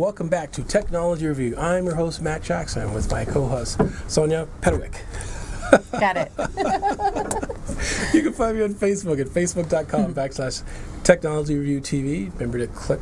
welcome back to Technology Review. I'm your host, Matt Jackson, with my co-host, Sonia Pedowick. Got it. You can find me on Facebook at facebook.com/Technology Review TV. Remember to click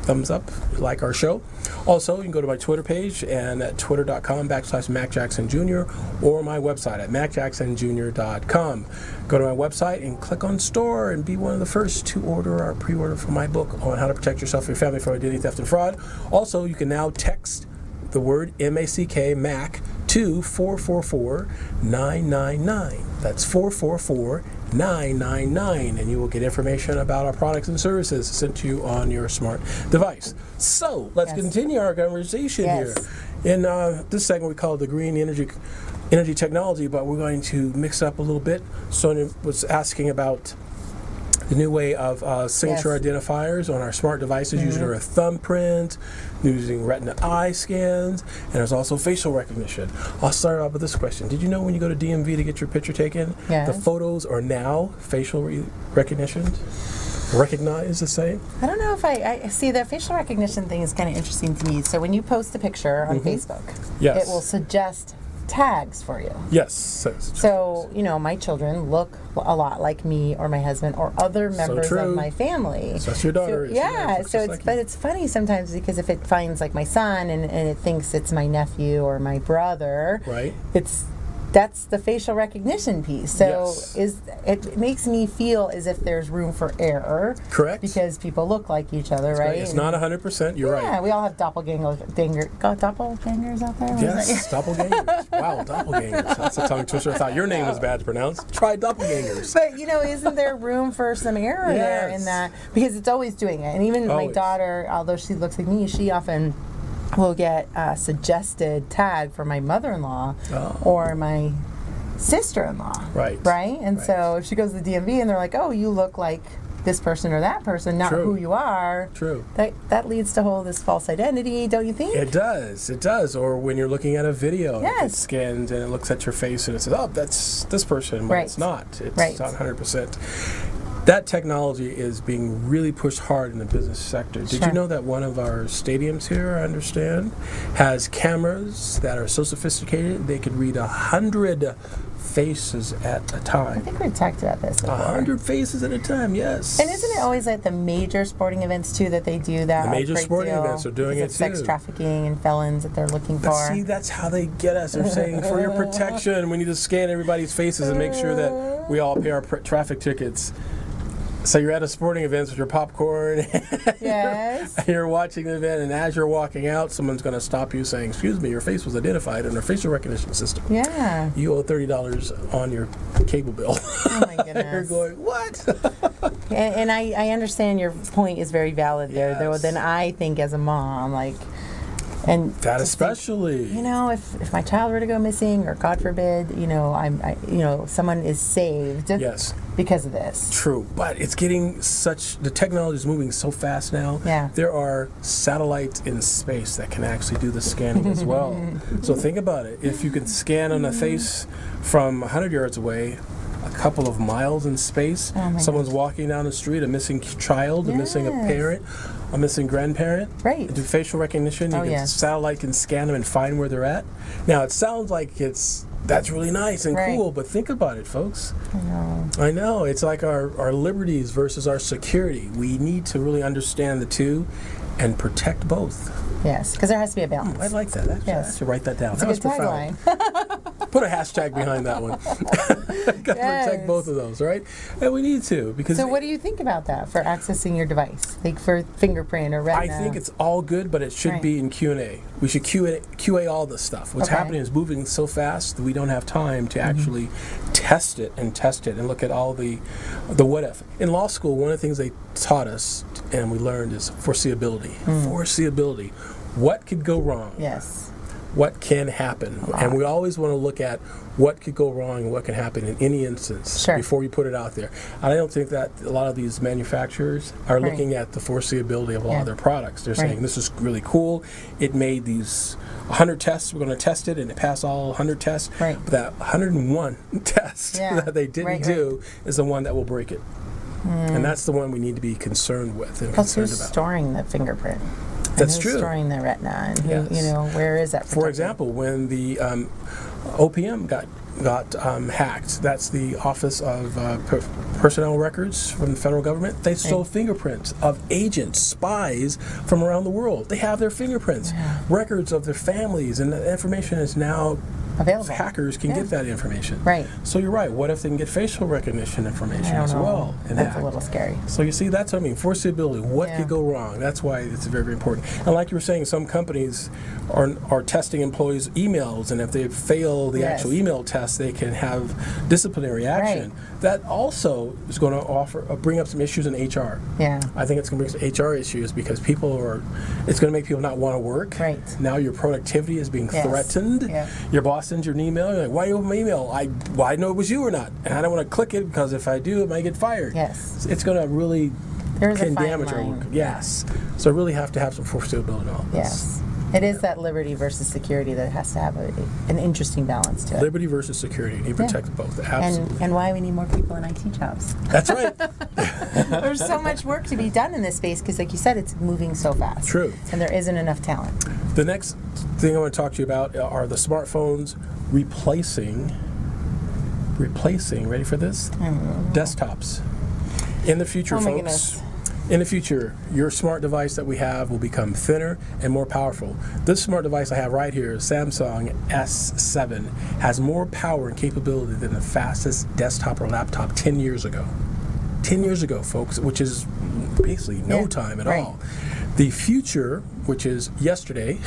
thumbs up, like our show. Also, you can go to my Twitter page and at twitter.com/Mac Jackson Jr. or my website at macjacksonjr.com. Go to my website and click on store and be one of the first to order or pre-order for my book on how to protect yourself and your family from identity theft and fraud. Also, you can now text the word MACK, MAC, to 444-999. That's 444-999, and you will get information about our products and services sent to you on your smart device. So let's continue our conversation here. In this segment, we call it the green energy technology, but we're going to mix it up a little bit. Sonia was asking about the new way of signature identifiers on our smart devices, using our thumbprint, using retina eye scans, and there's also facial recognition. I'll start off with this question. Did you know when you go to DMV to get your picture taken, the photos are now facial recognition? Recognize the same? I don't know if I see the facial recognition thing is kind of interesting to me. So when you post a picture on Facebook, it will suggest tags for you. Yes. So, you know, my children look a lot like me or my husband or other members of my family. So that's your daughter. But it's funny sometimes because if it finds like my son and it thinks it's my nephew or my brother, that's the facial recognition piece. So it makes me feel as if there's room for error. Correct. Because people look like each other, right? It's not 100%. You're right. Yeah, we all have doppelgangers out there. Yes, doppelgangers. Wow, doppelgangers. That's a tongue twister. I thought your name was bad to pronounce. Try doppelgangers. But, you know, isn't there room for some error there in that? Because it's always doing it. And even my daughter, although she looks like me, she often will get a suggested tag for my mother-in-law or my sister-in-law. Right? And so if she goes to the DMV and they're like, oh, you look like this person or that person, not who you are. That leads to this false identity, don't you think? It does. Or when you're looking at a video, it scans and it looks at your face and it says, oh, that's this person, but it's not. It's not 100%. That technology is being really pushed hard in the business sector. Did you know that one of our stadiums here, I understand, has cameras that are so sophisticated they could read 100 faces at a time? I think we talked about this before. 100 faces at a time, yes. And isn't it always at the major sporting events, too, that they do that? The major sporting events are doing it, too. Sex trafficking and felons that they're looking for. But see, that's how they get us. They're saying, for your protection, we need to scan everybody's faces and make sure that we all pay our traffic tickets. So you're at a sporting event with your popcorn, and you're watching the event, and as you're walking out, someone's going to stop you saying, excuse me, your face was identified in our facial recognition system. Yeah. You owe $30 on your cable bill. Oh, my goodness. You're going, what? and I understand your point is very valid there, though. Then I think as a mom, and that especially, think, you know, if my child were to go missing, or God forbid, you know, someone is saved. Because of this. True, but it's getting the technology is moving so fast now. Yeah. There are satellites in space that can actually do the scanning as well. So think about it. If you can scan on a face from 100 yards away, a couple of miles in space, someone's walking down the street, a missing child, a missing a parent, a missing grandparent. Right. Do facial recognition. Satellite can scan them and find where they're at. Now, it sounds like that's really nice and cool, but think about it, folks. I know. It's like our liberties versus our security. We need to really understand the two and protect both. Yes, because there has to be a balance. I like that. I should write that down. That's that was profound. Put a hashtag behind that one. Got to protect both of those, right? And we need to. So what do you think about that for accessing your device? Like for fingerprint or retina? I think it's all good, but it should be in Q&A. We should QA all this stuff. What's happening is moving so fast that we don't have time to actually test it and look at all the what if. In law school, one of the things they taught us and we learned is foreseeability. Foreseeability. What could go wrong? Yes. What can happen? And we always want to look at what could go wrong and what can happen in any instance before we put it out there. I don't think that a lot of these manufacturers are looking at the foreseeability of a lot of their products. They're saying, this is really cool. It made these 100 tests. We're going to test it, and it passed all 100 tests. But that 101 test that they didn't do is the one that will break it. And that's the one we need to be concerned with and Plus, concerned who's about. storing the fingerprint? That's and true. Who's storing the retina, and who, Yes. where is that? For protected? example, when the OPM got hacked, that's the Office of Personnel Records from the federal government. They stole fingerprints of agents, spies from around the world. They have their fingerprints, records of their families, and the information is now Available. hackers can get that information. Right. So you're right. What if they can get facial recognition information I don't as know. well? And That's hack? a little scary. So you see, that's what I mean. Foreseeability. What could go wrong? That's why it's very, very important. And like you were saying, some companies are testing employees' emails, and if they fail the actual email test, they can have disciplinary action. Right. That also is going to bring up some issues in HR. Yeah. I think it's going to bring some HR issues because it's going to make people not want to work. Right. Now your productivity is being threatened. Yeah. Your boss sends you an email. You're like, why you open my email? Well, I know it was you or not. And I don't want to click it because if I do, it might get fired. Yes. It's going to really There's a can fine damage our line. work. Yes. So really have to have some foreseeability in all this. Yes. It is that liberty versus security that has to have an interesting balance to it. Liberty versus security. You protect both. Absolutely. And why we need more people in IT jobs. That's right. There's so much work to be done in this space because, like you said, it's moving so fast. True. And there isn't enough talent. The next thing I want to talk to you about are the smartphones replacing, ready for this? Desktops. In the future, Oh my folks, goodness. in the future, your smart device that we have will become thinner and more powerful. This smart device I have right here, Samsung S7, has more power and capability than the fastest desktop or laptop 10 years ago. 10 years ago, folks, which is basically no time at all. The future, which is yesterday,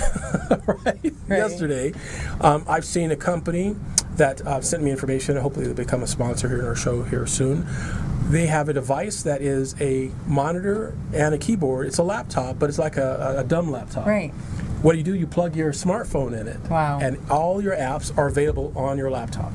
right? Yesterday, I've seen a company that sent me information. Hopefully they'll become a sponsor here in our show here soon. They have a device that is a monitor and a keyboard. It's a laptop, but it's like a dumb laptop. Right. What do? You plug your smartphone in it. Wow. And all your apps are available on your laptop.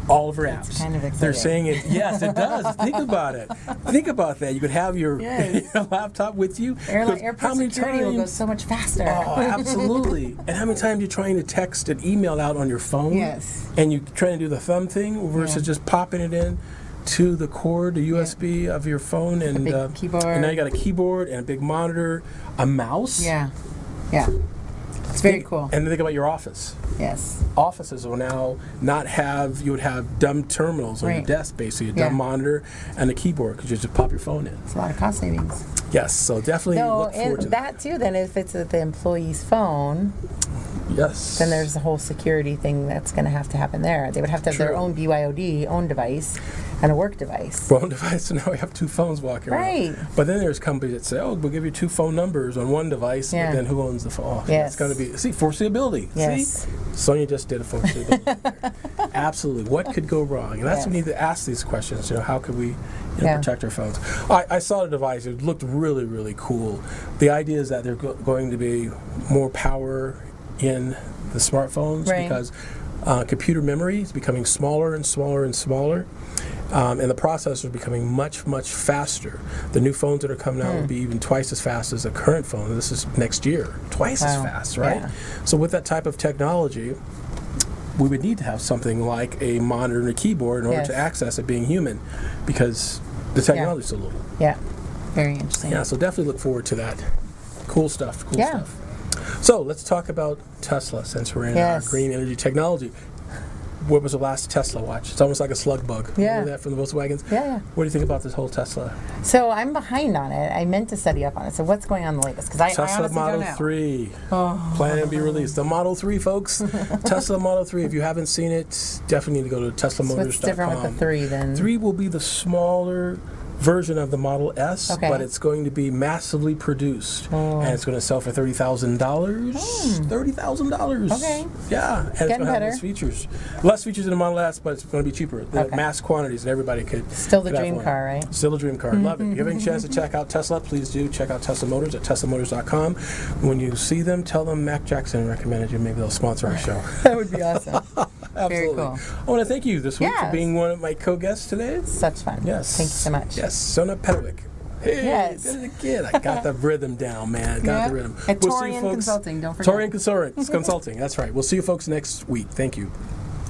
All of your apps. That's kind of exciting. They're saying it. Yes, it does. Think about it. Think about that. You could have your, your laptop with you. Airport security will go so much faster. Oh, absolutely. And how many times you're trying to text an email out on your phone? Yes. And you trying to do the thumb thing versus just popping it in to the cord, the USB of your phone, and big keyboard. And now you got a keyboard and a big monitor, a mouse. Yeah. Yeah. It's very cool. And then think about your office. Yes. Offices will now not have, you would have dumb terminals on your desk, basically, a dumb monitor and a keyboard, because you just pop your phone in. It's a lot of cost savings. Yes, so definitely look forward to that too, then if it's at the employee's phone, yes, then there's a whole security thing that's going to happen there. They would have to have their own BYOD, own device, and a work device. Phone device, so now we have two phones walking around. Right. But then there's companies that say, oh, we'll give you two phone numbers on one device, but then who owns the phone? Oh, yes. It's going to be, foreseeability. Yes. See? Sonia just did a foreseeability there. Absolutely. What could go wrong? And that's what we need to ask these questions. How could we protect our phones? I saw the device. It looked really, really cool. The idea is that there's going to be more power in the smartphones because computer memory is becoming smaller and smaller and smaller. And the processors are becoming much, much faster. The new phones that are coming out will be even twice as fast as the current phone. This is next year. Twice as fast, right? Yeah. So with that type of technology, we would need to have something like a monitor and a keyboard in order to access it being human, because the technology is so little. Yeah, very interesting. Yeah, so definitely look forward to that. Cool stuff, cool stuff. So let's talk about Tesla, since we're in our green energy technology. What was the last Tesla watch? It's almost like a slug bug. Remember that from the Volkswagens? Yeah. What do you think about this whole Tesla? So I'm behind on it. I meant to study up on it. So what's going on the latest? Because I Tesla honestly Model don't know. 3. Planning to be released. The Model 3, folks. Tesla Model 3. If you haven't seen it, definitely need to go to TeslaMotors.com. So what's different with the 3 then? 3 will be the smaller version of the Model S, but it's going to be massively produced, and it's going to sell for $30,000. $30,000. Okay. Yeah, and it's going to have less features. Less features than the Model S, but it's going to be cheaper. The mass quantities, and everybody could. Still the dream car, right? Still a dream car. Love it. If you have any chance to check out Tesla, please do check out Tesla Motors at TeslaMotors.com. When you see them, tell them Mac Jackson recommended you. Maybe they'll sponsor our show. That would be awesome. Absolutely. Very cool. I want to thank you this week for being one of my co-guests today. Such fun. Yes. Thank you so much. Yes, Sona Pedovic. Hey, did it again. I got the rhythm down, man. Got the rhythm. At Torian Consulting, don't forget. Torian Consulting, that's right. We'll see you folks next week. Thank you.